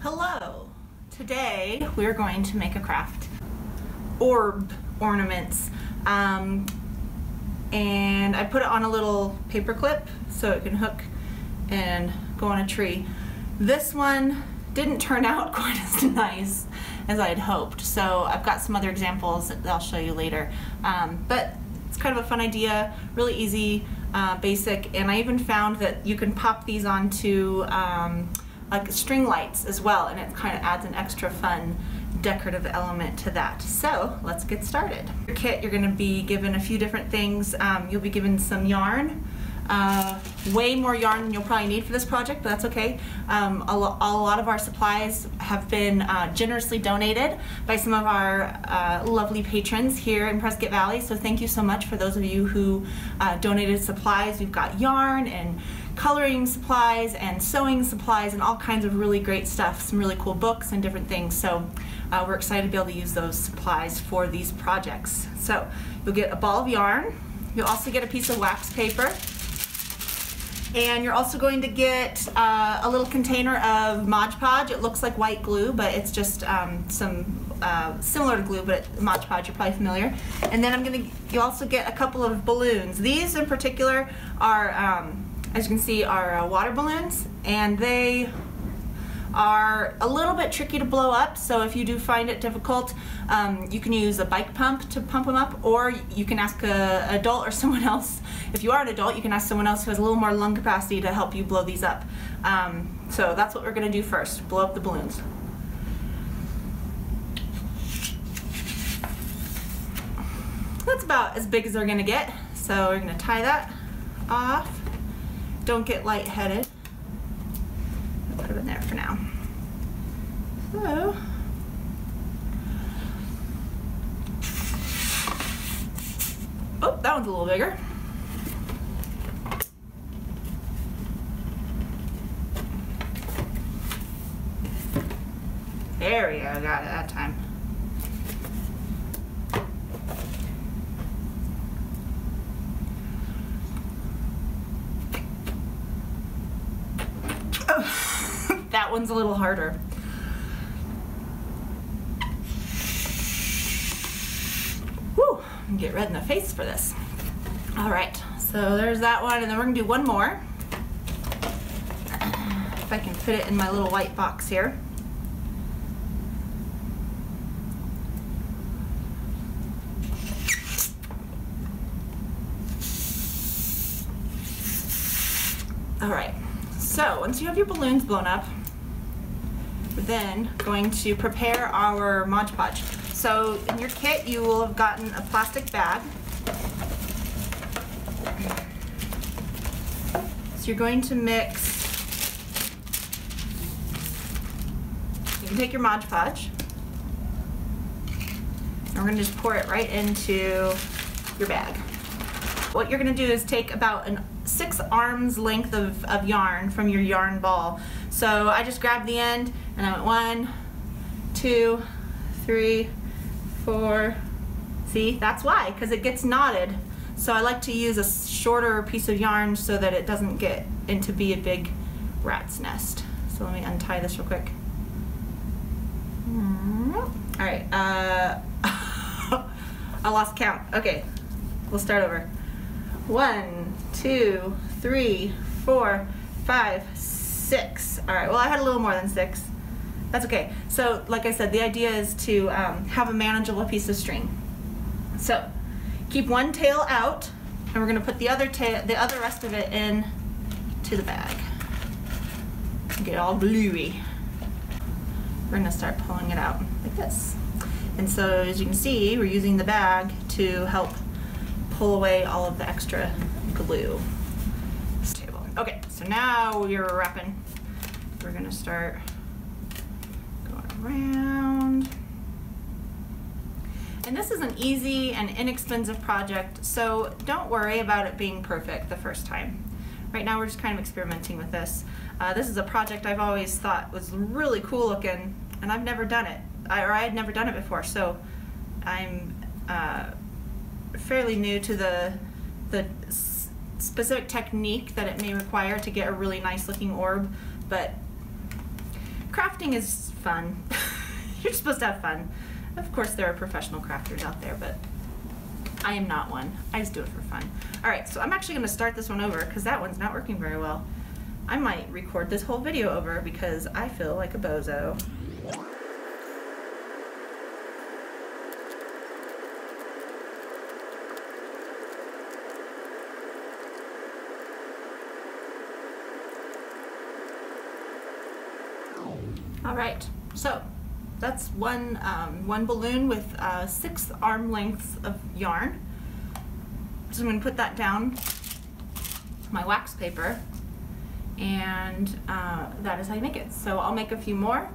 Hello! Today we're going to make a craft orb ornaments, and I put it on a little paper clip so it can hook and go on a tree. This one didn't turn out quite as nice as I had hoped, so I've got some other examples that I'll show you later, but it's kind of a fun idea, really easy, basic, and I even found that you can pop these onto like string lights as well, and it kind of adds an extra fun decorative element to that. So let's get started. Your kit, you're going to be given a few different things. You'll be given some yarn, way more yarn than you'll probably need for this project, but that's okay. A lot of our supplies have been generously donated by some of our lovely patrons here in Prescott Valley, so thank you so much for those of you who donated supplies. We've got yarn and coloring supplies and sewing supplies and all kinds of really great stuff, some really cool books and different things, so we're excited to be able to use those supplies for these projects. So you'll get a ball of yarn, you'll also get a piece of wax paper, and you're also going to get a little container of Mod Podge. It looks like white glue, but it's just some similar to glue, but Mod Podge, you're probably familiar. And then you also get a couple of balloons. These in particular are, as you can see, are water balloons, and they are a little bit tricky to blow up, so if you do find it difficult, you can use a bike pump to pump them up, or you can ask an adult or someone else. If you are an adult, you can ask someone else who has a little more lung capacity to help you blow these up. So that's what we're going to do first, blow up the balloons. That's about as big as they're going to get, so we're going to tie that off. Don't get lightheaded. I'll put it in there for now. So, oh, that one's a little bigger. There we go, got it that time. That one's a little harder. Whew, get red in the face for this. All right, so there's that one, and then we're gonna do one more. If I can fit it in my little white box here. All right, so once you have your balloons blown up, we're then going to prepare our Mod Podge. So in your kit, you will have gotten a plastic bag. So you're going to mix, you can take your Mod Podge, and we're going to just pour it right into your bag. What you're going to do is take about 6 arms length of yarn from your yarn ball. So I just grabbed the end and I went 1, 2, 3, 4. See, that's why, because it gets knotted. So I like to use a shorter piece of yarn so that it doesn't get into be a big rat's nest. So let me untie this real quick. All right, I lost count. Okay, we'll start over. 1, 2, 3, 4, 5, 6. All right, well, I had a little more than 6. That's okay. So like I said, the idea is to have a manageable piece of string. So keep one tail out, and we're going to put the other rest of it in to the bag. Get it all gluey. We're going to start pulling it out like this. And so as you can see, we're using the bag to help pull away all of the extra glue. Okay, so now we're wrapping. We're gonna start going around. And this is an easy and inexpensive project, so don't worry about it being perfect the first time. Right now we're just kind of experimenting with this. This is a project I've always thought was really cool looking, and I've never done it. I had never done it before, so I'm fairly new to the specific technique that it may require to get a really nice looking orb, but crafting is fun. You're supposed to have fun. Of course there are professional crafters out there, but I am not one. I just do it for fun. All right, so I'm actually gonna start this one over because that one's not working very well. I might record this whole video over because I feel like a bozo. All right, so that's one balloon with 6 arm lengths of yarn. So I'm going to put that down my wax paper, and that is how you make it. So I'll make a few more.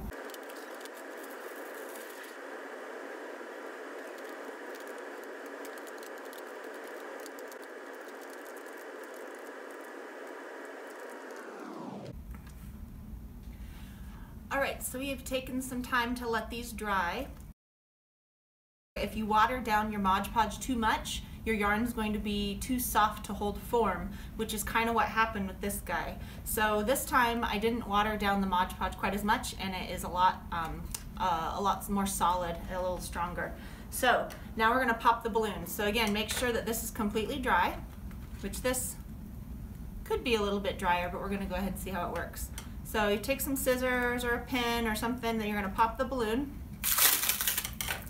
Alright, so we have taken some time to let these dry. If you water down your Mod Podge too much, your yarn is going to be too soft to hold form, which is kind of what happened with this guy. So this time I didn't water down the Mod Podge quite as much, and it is a lot more solid and a little stronger. So now we're going to pop the balloon. So again, make sure that this is completely dry, which this could be a little bit drier, but we're going to go ahead and see how it works. So you take some scissors or a pin or something, then you're going to pop the balloon.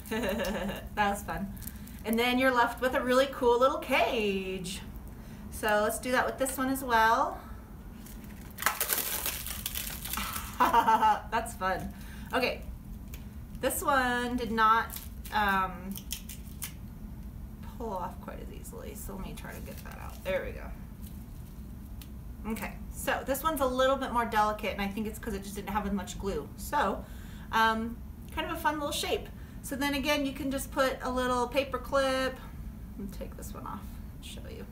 That was fun. And then you're left with a really cool little cage. So let's do that with this one as well. That's fun. Okay, this one did not pull off quite as easily, so let me try to get that out. There we go. Okay, so this one's a little bit more delicate, and I think it's because it just didn't have as much glue. So, kind of a fun little shape. So then again, you can just put a little paper clip. Let me take this one off and show you.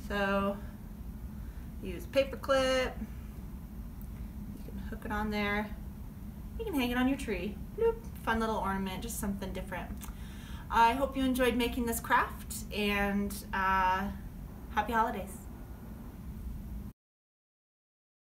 So, use paper clip. You can hook it on there. You can hang it on your tree. Bloop. Fun little ornament, just something different. I hope you enjoyed making this craft, and happy holidays.